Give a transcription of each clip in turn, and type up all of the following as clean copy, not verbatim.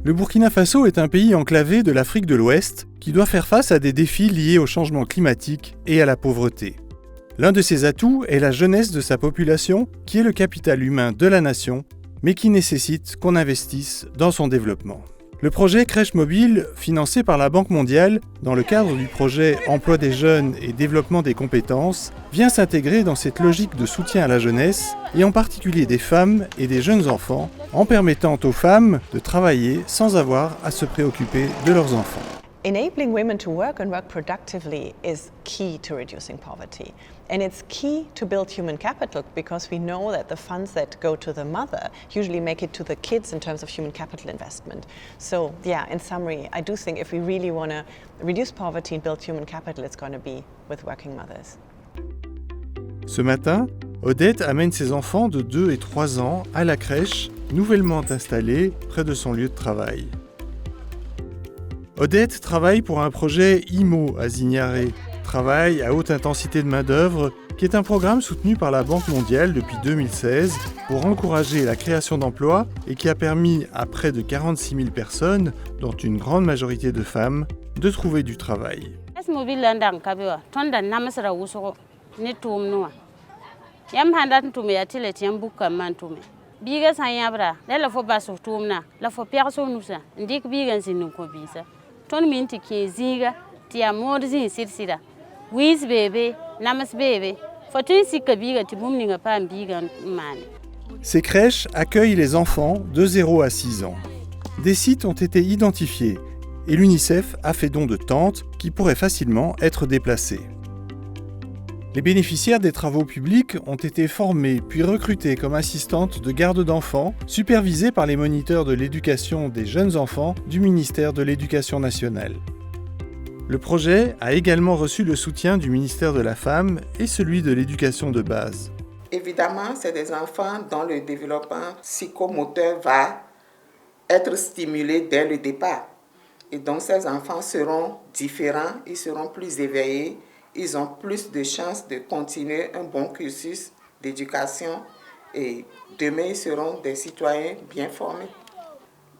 Le Burkina Faso est un pays enclavé de l'Afrique de l'Ouest qui doit faire face à des défis liés au changement climatique et à la pauvreté. L'un de ses atouts est la jeunesse de sa population, qui est le capital humain de la nation, mais qui nécessite qu'on investisse dans son développement. Le projet Crèche Mobile, financé par la Banque mondiale, dans le cadre du projet Emploi des jeunes et développement des compétences, vient s'intégrer dans cette logique de soutien à la jeunesse, et en particulier des femmes et des jeunes enfants, en permettant aux femmes de travailler sans avoir à se préoccuper de leurs enfants. Enabling women to work and work productively is key to reducing poverty. And it's key to build human capital because we know that the funds that go to the mother usually make it to the kids in terms of human capital investment. So, in summary, I do think if we really want to reduce poverty and build human capital, it's going to be with working mothers. Ce matin, Odette amène ses enfants de 2 et 3 ans à la crèche, nouvellement installée près de son lieu de travail. Odette travaille pour un projet IMO à Zignaré, travail à haute intensité de main-d'œuvre, qui est un programme soutenu par la Banque mondiale depuis 2016 pour encourager la création d'emplois et qui a permis à près de 46 000 personnes, dont une grande majorité de femmes, de trouver du travail. Ces crèches accueillent les enfants de 0 à 6 ans. Des sites ont été identifiés et l'UNICEF a fait don de tentes qui pourraient facilement être déplacées. Les bénéficiaires des travaux publics ont été formés puis recrutés comme assistantes de garde d'enfants, supervisées par les moniteurs de l'éducation des jeunes enfants du ministère de l'Éducation nationale. Le projet a également reçu le soutien du ministère de la Femme et celui de l'Éducation de base. Évidemment, c'est des enfants dont le développement psychomoteur va être stimulé dès le départ. Et donc ces enfants seront différents, ils seront plus éveillés, ils ont plus de chances de continuer un bon cursus d'éducation et demain ils seront des citoyens bien formés.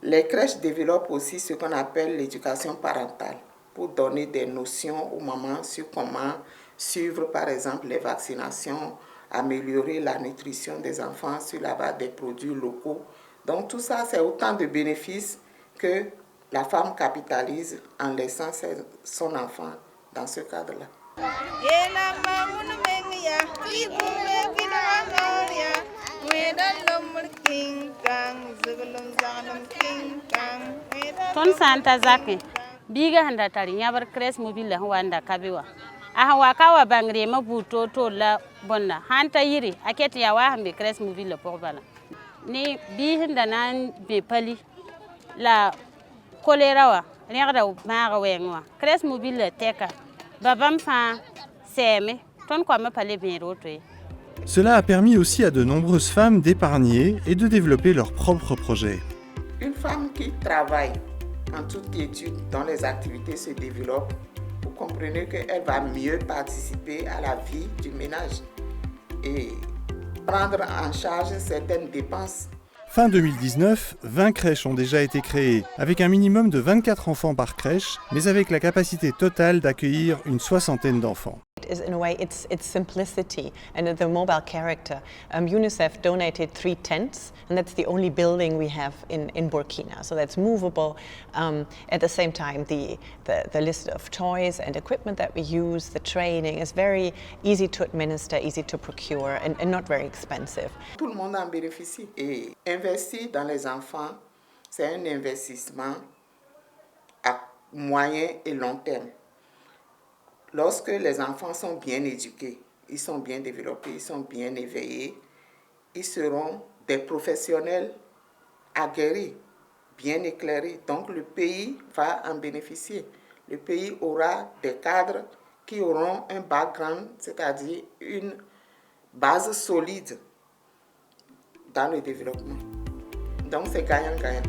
Les crèches développent aussi ce qu'on appelle l'éducation parentale pour donner des notions aux mamans sur comment suivre par exemple les vaccinations, améliorer la nutrition des enfants sur la base des produits locaux. Donc tout ça, c'est autant de bénéfices que la femme capitalise en laissant son enfant dans ce cadre-là. Ton Santa Zaki, biga handa tari nyabar Crèche Mobile wanda kabiwa. Aha wakawa bangre mabuto to la bonna hanta yiri aketi ya wahambe Crèche Mobile porbala. Ni bihinda nan be pali la kolerawa nyagda maga wengwa Crèche Mobile teka babam fa seme ton kwa me pale bien rotoy. Cela a permis aussi à de nombreuses femmes d'épargner et de développer leurs propres projets. Une femme qui travaille en toute quiétude dont les activités se développent, vous comprenez qu'elle va mieux participer à la vie du ménage et prendre en charge certaines dépenses. Fin 2019, 20 crèches ont déjà été créées, avec un minimum de 24 enfants par crèche, mais avec la capacité totale d'accueillir une 60aine d'enfants. In a way, it's simplicity and the mobile character. UNICEF donated 3 tents, and that's the only building we have in Burkina. So that's movable. At the same time, the list of toys and equipment that we use, the training is very easy to administer, easy to procure, and not very expensive. Tout le monde en bénéficie. Et investir dans les enfants, c'est un investissement à moyen et long terme. Lorsque les enfants sont bien éduqués, ils sont bien développés, ils sont bien éveillés, ils seront des professionnels aguerris, bien éclairés. Donc le pays va en bénéficier. Le pays aura des cadres qui auront un background, c'est-à-dire une base solide dans le développement. Donc c'est gagnant-gagnant.